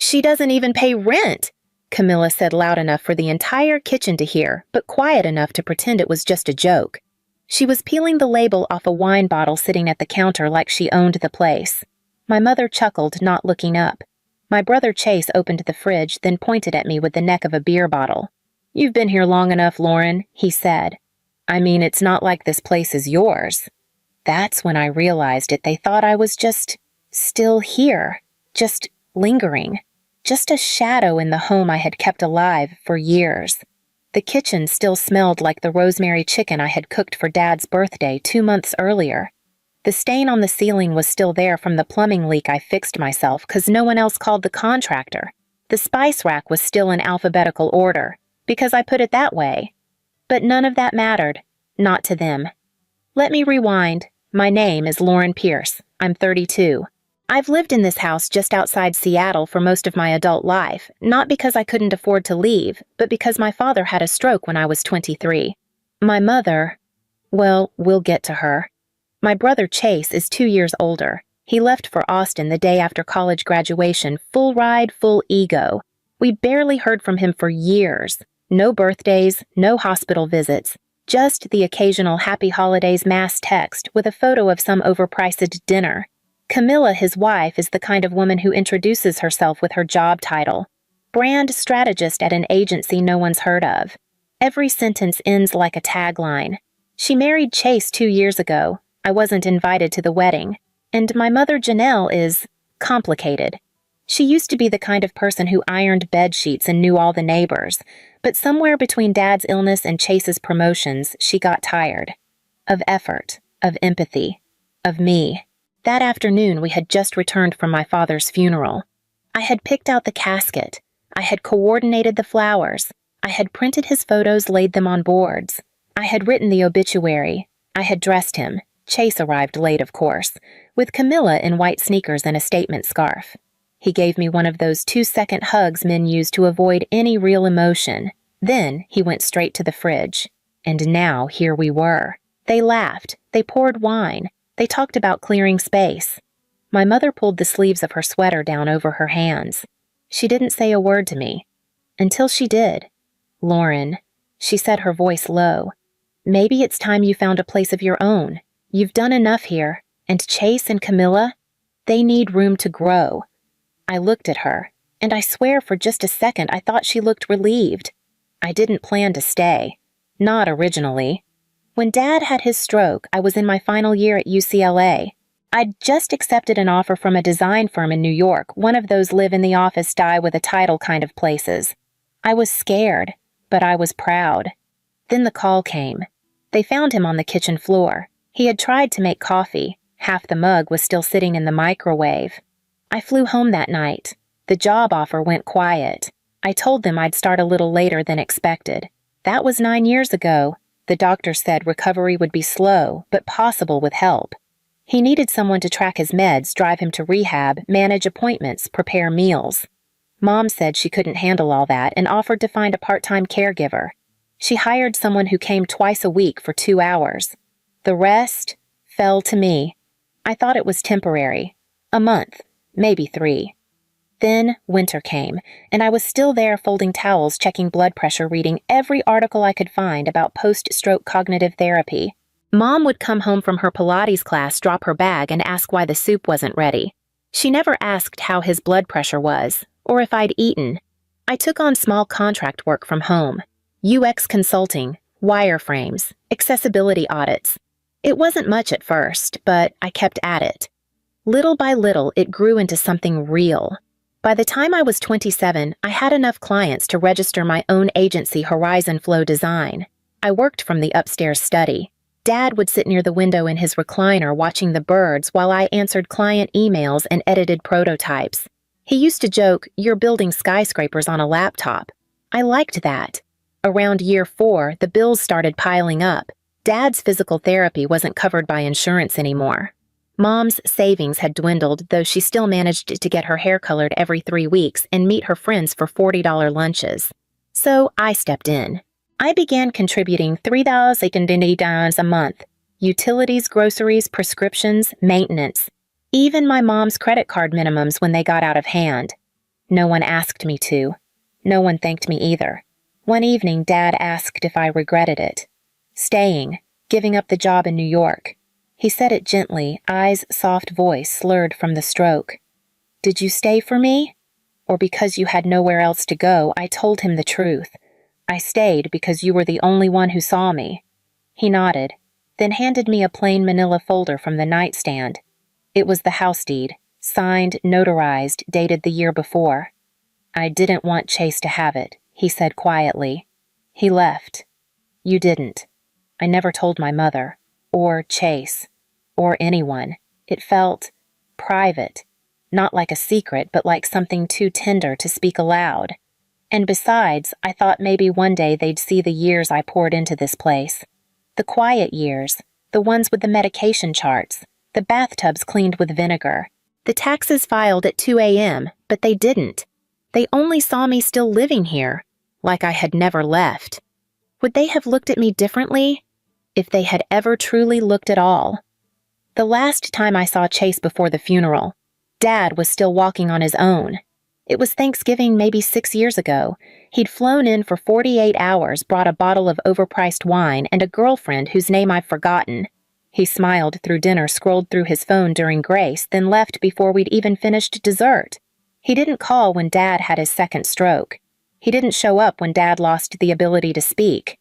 She doesn't even pay rent, Camilla said loud enough for the entire kitchen to hear, but quiet enough to pretend it was just a joke. She was peeling the label off a wine bottle sitting at the counter like she owned the place. My mother chuckled, not looking up. My brother Chase opened the fridge, then pointed at me with the neck of a beer bottle. "You've been here long enough, Lauren," he said. "I mean, it's not like this place is yours." That's when I realized it. They thought I was just still here, just lingering, just a shadow in the home I had kept alive for years. The kitchen still smelled like the rosemary chicken I had cooked for Dad's birthday 2 months earlier. The stain on the ceiling was still there from the plumbing leak I fixed myself because no one else called the contractor. The spice rack was still in alphabetical order, because I put it that way. But none of that mattered, not to them. Let me rewind. My name is Lauren Pierce. I'm 32. I've lived in this house just outside Seattle for most of my adult life, not because I couldn't afford to leave, but because my father had a stroke when I was 23. My mother, well, we'll get to her. My brother Chase is 2 years older. He left for Austin the day after college graduation, full ride, full ego. We barely heard from him for years. No birthdays, no hospital visits, just the occasional happy holidays mass text with a photo of some overpriced dinner. Camilla, his wife, is the kind of woman who introduces herself with her job title. Brand strategist at an agency no one's heard of. Every sentence ends like a tagline. She married Chase 2 years ago. I wasn't invited to the wedding. And my mother Janelle is complicated. She used to be the kind of person who ironed bed sheets and knew all the neighbors, but somewhere between Dad's illness and Chase's promotions, she got tired. Of effort, of empathy, of me. That afternoon, we had just returned from my father's funeral. I had picked out the casket. I had coordinated the flowers. I had printed his photos, laid them on boards. I had written the obituary. I had dressed him. Chase arrived late, of course, with Camilla in white sneakers and a statement scarf. He gave me one of those 2-second hugs men use to avoid any real emotion. Then he went straight to the fridge. And now here we were. They laughed. They poured wine. They talked about clearing space. My mother pulled the sleeves of her sweater down over her hands. She didn't say a word to me. Until she did. "Lauren," she said, her voice low, "maybe it's time you found a place of your own. You've done enough here. And Chase and Camilla, they need room to grow." I looked at her, and I swear for just a second I thought she looked relieved. I didn't plan to stay. Not originally. When Dad had his stroke, I was in my final year at UCLA. I'd just accepted an offer from a design firm in New York, one of those live-in-the-office, die-with-a-title kind of places. I was scared, but I was proud. Then the call came. They found him on the kitchen floor. He had tried to make coffee. Half the mug was still sitting in the microwave. I flew home that night. The job offer went quiet. I told them I'd start a little later than expected. That was 9 years ago. The doctor said recovery would be slow, but possible with help. He needed someone to track his meds, drive him to rehab, manage appointments, prepare meals. Mom said she couldn't handle all that and offered to find a part-time caregiver. She hired someone who came twice a week for 2 hours. The rest fell to me. I thought it was temporary. A month, maybe 3. Then winter came, and I was still there folding towels, checking blood pressure, reading every article I could find about post-stroke cognitive therapy. Mom would come home from her Pilates class, drop her bag, and ask why the soup wasn't ready. She never asked how his blood pressure was, or if I'd eaten. I took on small contract work from home. UX consulting, wireframes, accessibility audits. It wasn't much at first, but I kept at it. Little by little, it grew into something real. By the time I was 27, I had enough clients to register my own agency, Horizon Flow Design. I worked from the upstairs study. Dad would sit near the window in his recliner watching the birds while I answered client emails and edited prototypes. He used to joke, "You're building skyscrapers on a laptop." I liked that. Around year 4, the bills started piling up. Dad's physical therapy wasn't covered by insurance anymore. Mom's savings had dwindled, though she still managed to get her hair colored every 3 weeks and meet her friends for $40 lunches. So I stepped in. I began contributing $3,000 a month. Utilities, groceries, prescriptions, maintenance. Even my mom's credit card minimums when they got out of hand. No one asked me to. No one thanked me either. One evening, Dad asked if I regretted it. Staying, giving up the job in New York. He said it gently, eyes, soft voice slurred from the stroke. Did you stay for me? Or because you had nowhere else to go? I told him the truth. I stayed because you were the only one who saw me. He nodded, then handed me a plain manila folder from the nightstand. It was the house deed, signed, notarized, dated the year before. I didn't want Chase to have it, he said quietly. He left. You didn't. I never told my mother, or Chase, or anyone. It felt private, not like a secret, but like something too tender to speak aloud. And besides, I thought maybe one day they'd see the years I poured into this place. The quiet years, the ones with the medication charts, the bathtubs cleaned with vinegar, the taxes filed at 2 a.m., but they didn't. They only saw me still living here, like I had never left. Would they have looked at me differently? If they had ever truly looked at all. The last time I saw Chase before the funeral, Dad was still walking on his own. It was Thanksgiving maybe 6 years ago. He'd flown in for 48 hours, brought a bottle of overpriced wine, and a girlfriend whose name I've forgotten. He smiled through dinner, scrolled through his phone during grace, then left before we'd even finished dessert. He didn't call when Dad had his second stroke. He didn't show up when Dad lost the ability to speak.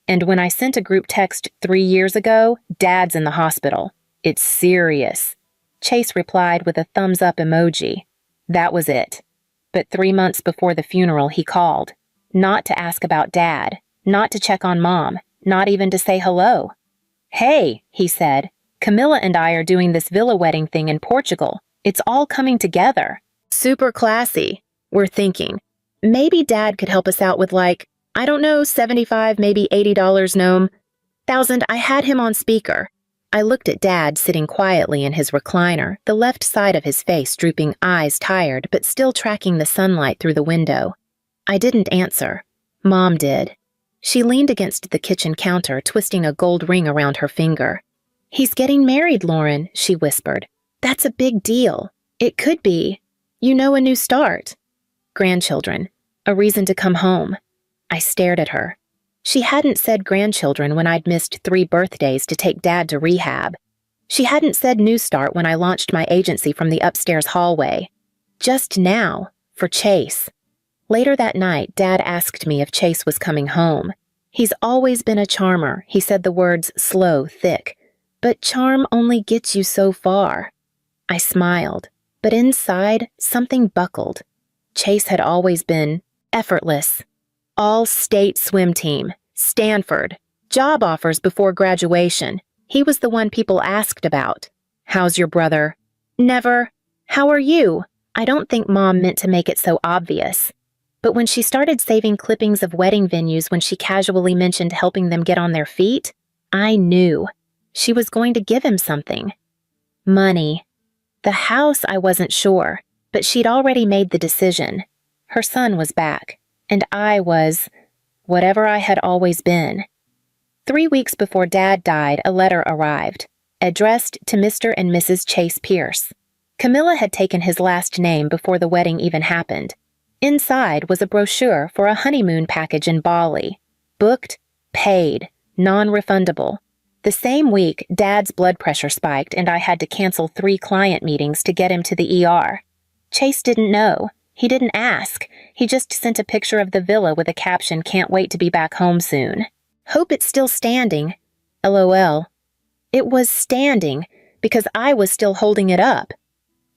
And when I sent a group text 3 years ago, Dad's in the hospital. It's serious. Chase replied with a thumbs-up emoji. That was it. But 3 months before the funeral, he called. Not to ask about Dad, not to check on Mom, not even to say hello. Hey, he said, Camilla and I are doing this villa wedding thing in Portugal. It's all coming together. Super classy. We're thinking, maybe Dad could help us out with I don't know, $75, maybe $80, no. $1,000. I had him on speaker. I looked at Dad sitting quietly in his recliner, the left side of his face drooping, eyes tired, but still tracking the sunlight through the window. I didn't answer. Mom did. She leaned against the kitchen counter, twisting a gold ring around her finger. He's getting married, Lauren, she whispered. That's a big deal. It could be, a new start. Grandchildren. A reason to come home. I stared at her. She hadn't said grandchildren when I'd missed 3 birthdays to take Dad to rehab. She hadn't said new start when I launched my agency from the upstairs hallway. Just now, for Chase. Later that night, Dad asked me if Chase was coming home. He's always been a charmer, he said the words slow, thick. But charm only gets you so far. I smiled, but inside, something buckled. Chase had always been effortless. All-state swim team, Stanford, job offers before graduation. He was the one people asked about. How's your brother? Never. How are you? I don't think Mom meant to make it so obvious. But when she started saving clippings of wedding venues when she casually mentioned helping them get on their feet, I knew. She was going to give him something. Money. The house, I wasn't sure, but she'd already made the decision. Her son was back. And I was whatever I had always been. 3 weeks before Dad died, a letter arrived, addressed to Mr. and Mrs. Chase Pierce. Camilla had taken his last name before the wedding even happened. Inside was a brochure for a honeymoon package in Bali. Booked, paid, non-refundable. The same week, Dad's blood pressure spiked and I had to cancel 3 client meetings to get him to the ER. Chase didn't know. He didn't ask. He just sent a picture of the villa with a caption, "Can't wait to be back home soon. Hope it's still standing. LOL. It was standing because I was still holding it up.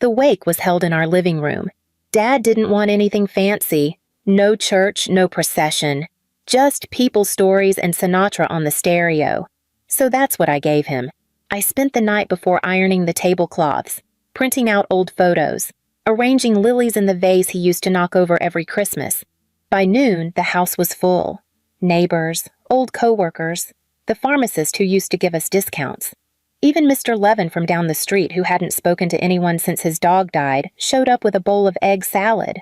The wake was held in our living room. Dad didn't want anything fancy. No church, no procession. Just people stories and Sinatra on the stereo. So that's what I gave him. I spent the night before ironing the tablecloths, printing out old photos, arranging lilies in the vase he used to knock over every Christmas. By noon, the house was full. Neighbors, old co-workers, the pharmacist who used to give us discounts. Even Mr. Levin from down the street, who hadn't spoken to anyone since his dog died, showed up with a bowl of egg salad.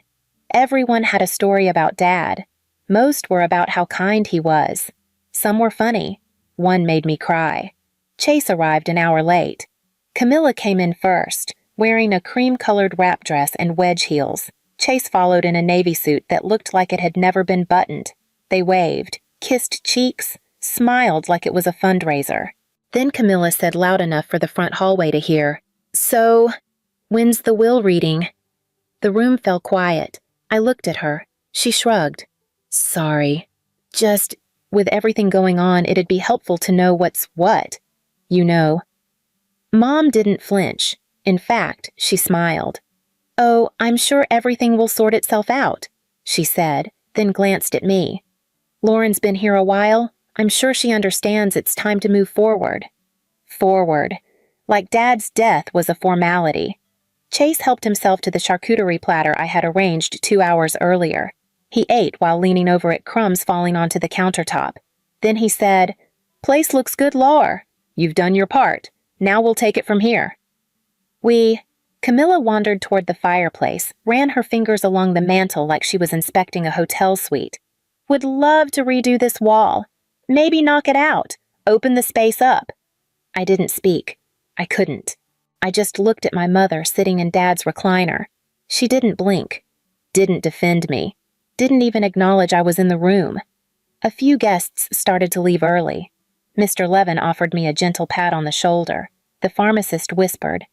Everyone had a story about Dad. Most were about how kind he was. Some were funny. One made me cry. Chase arrived an hour late. Camilla came in first, wearing a cream-colored wrap dress and wedge heels. Chase followed in a navy suit that looked like it had never been buttoned. They waved, kissed cheeks, smiled like it was a fundraiser. Then Camilla said loud enough for the front hallway to hear, "So, when's the will reading?" The room fell quiet. I looked at her. She shrugged. "Sorry. Just, with everything going on, it'd be helpful to know what's what. You know." Mom didn't flinch. In fact, she smiled. "Oh, I'm sure everything will sort itself out," she said, then glanced at me. "Lauren's been here a while. I'm sure she understands it's time to move forward." Forward. Like Dad's death was a formality. Chase helped himself to the charcuterie platter I had arranged 2 hours earlier. He ate while leaning over at crumbs falling onto the countertop. Then he said, "Place looks good, Laure. You've done your part. Now we'll take it from here." Camilla wandered toward the fireplace, ran her fingers along the mantel like she was inspecting a hotel suite. "Would love to redo this wall. Maybe knock it out. Open the space up." I didn't speak. I couldn't. I just looked at my mother sitting in Dad's recliner. She didn't blink. Didn't defend me. Didn't even acknowledge I was in the room. A few guests started to leave early. Mr. Levin offered me a gentle pat on the shoulder. The pharmacist whispered,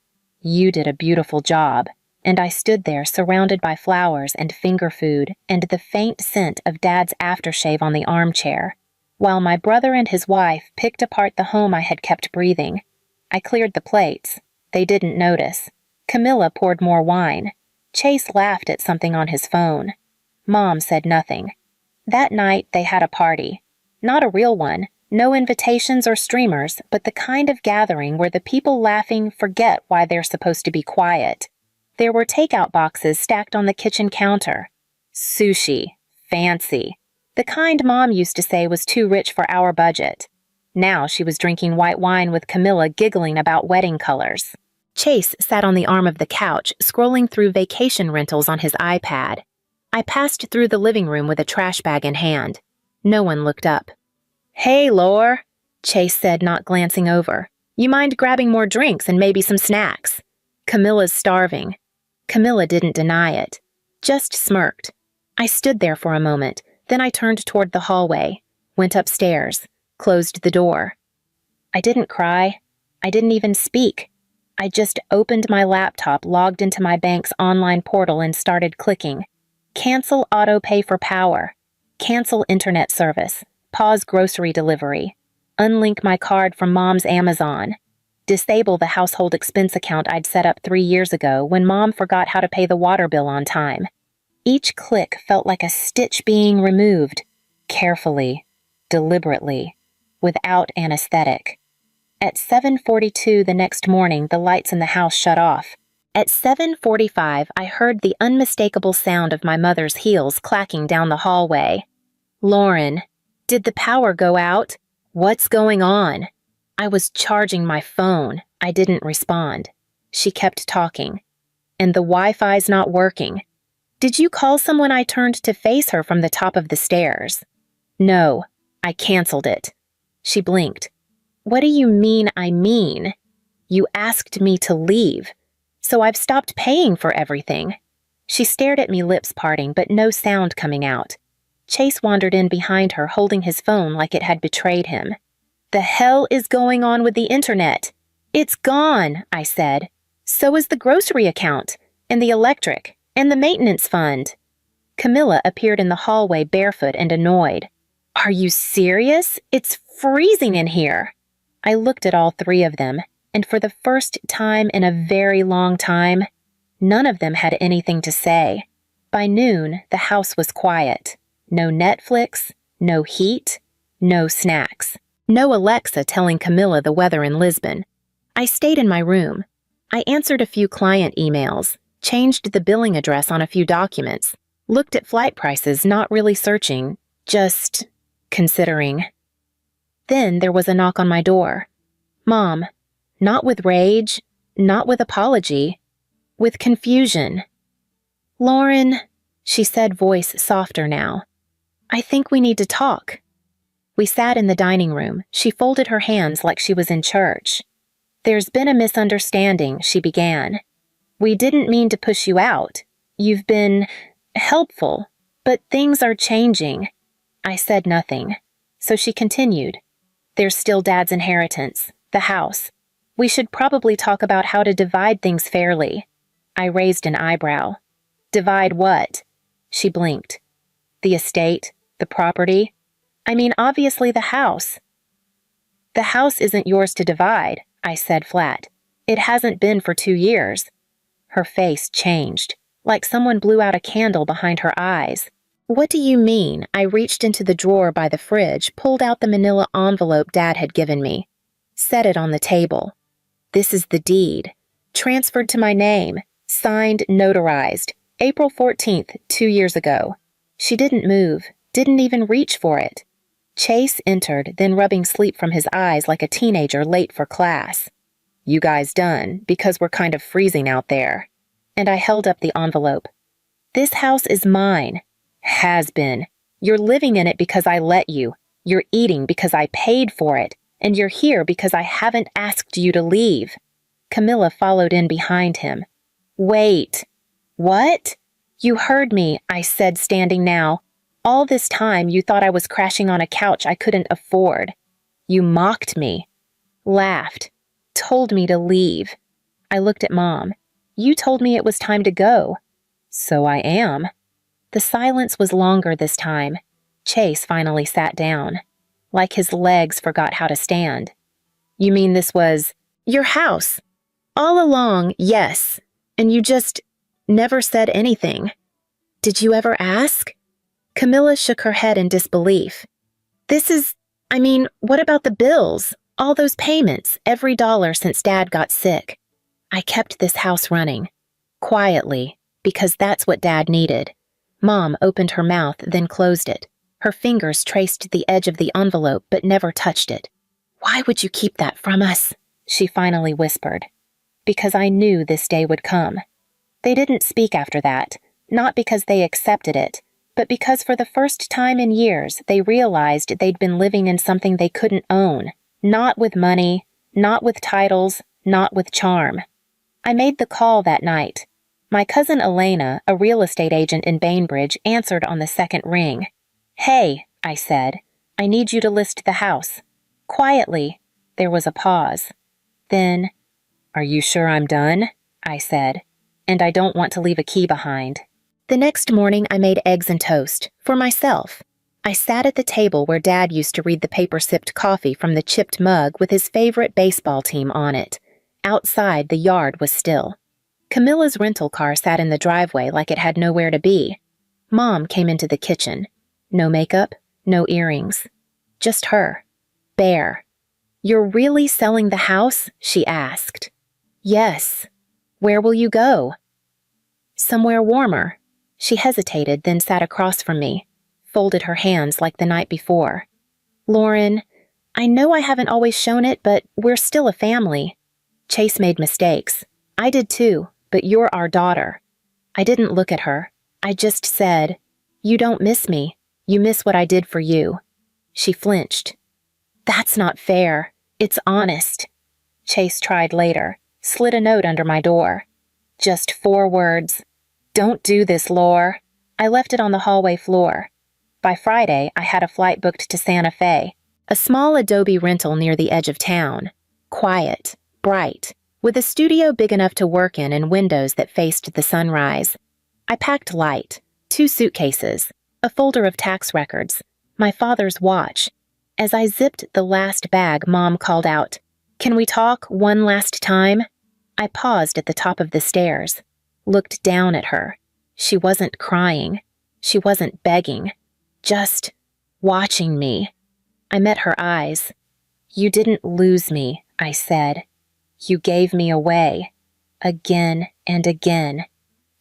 "You did a beautiful job," and I stood there surrounded by flowers and finger food and the faint scent of Dad's aftershave on the armchair, while my brother and his wife picked apart the home I had kept breathing. I cleared the plates. They didn't notice. Camilla poured more wine. Chase laughed at something on his phone. Mom said nothing. That night they had a party. Not a real one. No invitations or streamers, but the kind of gathering where the people laughing forget why they're supposed to be quiet. There were takeout boxes stacked on the kitchen counter. Sushi. Fancy. The kind Mom used to say was too rich for our budget. Now she was drinking white wine with Camilla giggling about wedding colors. Chase sat on the arm of the couch, scrolling through vacation rentals on his iPad. I passed through the living room with a trash bag in hand. No one looked up. "Hey, Laure," Chase said, not glancing over. "You mind grabbing more drinks and maybe some snacks? Camilla's starving." Camilla didn't deny it, just smirked. I stood there for a moment, then I turned toward the hallway, went upstairs, closed the door. I didn't cry. I didn't even speak. I just opened my laptop, logged into my bank's online portal, and started clicking. Cancel auto pay for power. Cancel internet service. Pause grocery delivery. Unlink my card from Mom's Amazon. Disable the household expense account I'd set up 3 years ago when Mom forgot how to pay the water bill on time. Each click felt like a stitch being removed. Carefully. Deliberately. Without anesthetic. At 7:42 the next morning, the lights in the house shut off. At 7:45, I heard the unmistakable sound of my mother's heels clacking down the hallway. "Lauren, did the power go out? What's going on?" I was charging my phone. I didn't respond. She kept talking. "And the Wi-Fi's not working. Did you call someone?" I turned to face her from the top of the stairs. "No, I canceled it." She blinked. "What do you mean I mean? You asked me to leave, so I've stopped paying for everything." She stared at me, lips parting, but no sound coming out. Chase wandered in behind her, holding his phone like it had betrayed him. "The hell is going on with the internet?" "It's gone," I said. "So is the grocery account, and the electric, and the maintenance fund." Camilla appeared in the hallway barefoot and annoyed. "Are you serious? It's freezing in here." I looked at all three of them, and for the first time in a very long time, none of them had anything to say. By noon, the house was quiet. No Netflix, no heat, no snacks. No Alexa telling Camilla the weather in Lisbon. I stayed in my room. I answered a few client emails, changed the billing address on a few documents, looked at flight prices, not really searching, just considering. Then there was a knock on my door. Mom, not with rage, not with apology, with confusion. "Lauren," she said, voice softer now. "I think we need to talk." We sat in the dining room. She folded her hands like she was in church. "There's been a misunderstanding," she began. "We didn't mean to push you out. You've been helpful, but things are changing. I said nothing. So she continued. There's still Dad's inheritance, the house. We should probably talk about how to divide things fairly. I raised an eyebrow. Divide what? She blinked. The estate, the property. I mean, obviously the house. The house isn't yours to divide, I said flat. It hasn't been for 2 years. Her face changed, like someone blew out a candle behind her eyes. What do you mean? I reached into the drawer by the fridge, pulled out the manila envelope Dad had given me, set it on the table. This is the deed. Transferred to my name, signed, notarized, April 14th, 2 years ago. She didn't move, didn't even reach for it. Chase entered, then rubbing sleep from his eyes like a teenager late for class. You guys done, because we're kind of freezing out there. And I held up the envelope. This house is mine. Has been. You're living in it because I let you. You're eating because I paid for it. And you're here because I haven't asked you to leave. Camilla followed in behind him. Wait. What? You heard me, I said, standing now. All this time you thought I was crashing on a couch I couldn't afford. You mocked me. Laughed. Told me to leave. I looked at Mom. You told me it was time to go. So I am. The silence was longer this time. Chase finally sat down. Like his legs forgot how to stand. You mean this was your house? All along, yes. And you just never said anything. Did you ever ask? Camilla shook her head in disbelief. What about the bills? All those payments, every dollar since Dad got sick. I kept this house running. Quietly, because that's what Dad needed. Mom opened her mouth, then closed it. Her fingers traced the edge of the envelope, but never touched it. Why would you keep that from us? She finally whispered. Because I knew this day would come. They didn't speak after that, not because they accepted it, but because for the first time in years they realized they'd been living in something they couldn't own. Not with money, not with titles, not with charm. I made the call that night. My cousin Elena, a real estate agent in Bainbridge, answered on the second ring. Hey, I said, I need you to list the house. Quietly. There was a pause. Then, Are you sure I'm done? I said, and I don't want to leave a key behind. The next morning I made eggs and toast, for myself. I sat at the table where Dad used to read the paper-sipped coffee from the chipped mug with his favorite baseball team on it. Outside, the yard was still. Camilla's rental car sat in the driveway like it had nowhere to be. Mom came into the kitchen. No makeup, no earrings. Just her. Bare. You're really selling the house? She asked. Yes. Where will you go? Somewhere warmer. She hesitated, then sat across from me. Folded her hands like the night before. Lauren, I know I haven't always shown it, but we're still a family. Chase made mistakes. I did too, but you're our daughter. I didn't look at her. I just said, You don't miss me. You miss what I did for you. She flinched. That's not fair. It's honest. Chase tried later, slid a note under my door. Just 4 words. Don't do this, Lore. I left it on the hallway floor. By Friday, I had a flight booked to Santa Fe, a small adobe rental near the edge of town. Quiet, bright, with a studio big enough to work in and windows that faced the sunrise. I packed light, 2 suitcases, a folder of tax records, my father's watch. As I zipped the last bag, Mom called out, Can we talk one last time? I paused at the top of the stairs, looked down at her. She wasn't crying. She wasn't begging. Just watching me. I met her eyes. You didn't lose me, I said. You gave me away. Again and again.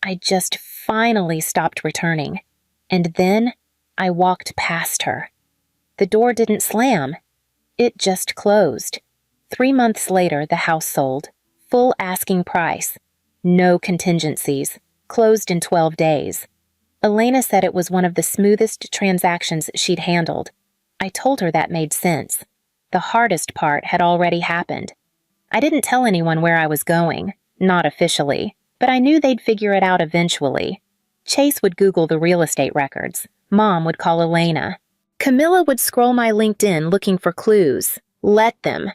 I just finally stopped returning. And then I walked past her. The door didn't slam. It just closed. 3 months later, the house sold. Full asking price. No contingencies. Closed in 12 days. Elena said it was one of the smoothest transactions she'd handled. I told her that made sense. The hardest part had already happened. I didn't tell anyone where I was going, not officially, but I knew they'd figure it out eventually. Chase would Google the real estate records. Mom would call Elena. Camilla would scroll my LinkedIn looking for clues. Let them.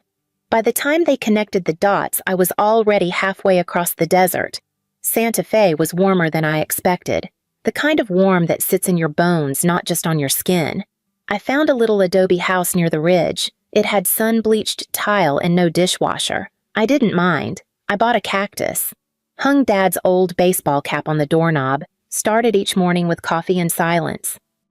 By the time they connected the dots, I was already halfway across the desert. Santa Fe was warmer than I expected. The kind of warm that sits in your bones, not just on your skin. I found a little adobe house near the ridge. It had sun-bleached tile and no dishwasher. I didn't mind. I bought a cactus. Hung Dad's old baseball cap on the doorknob. Started each morning with coffee and silence.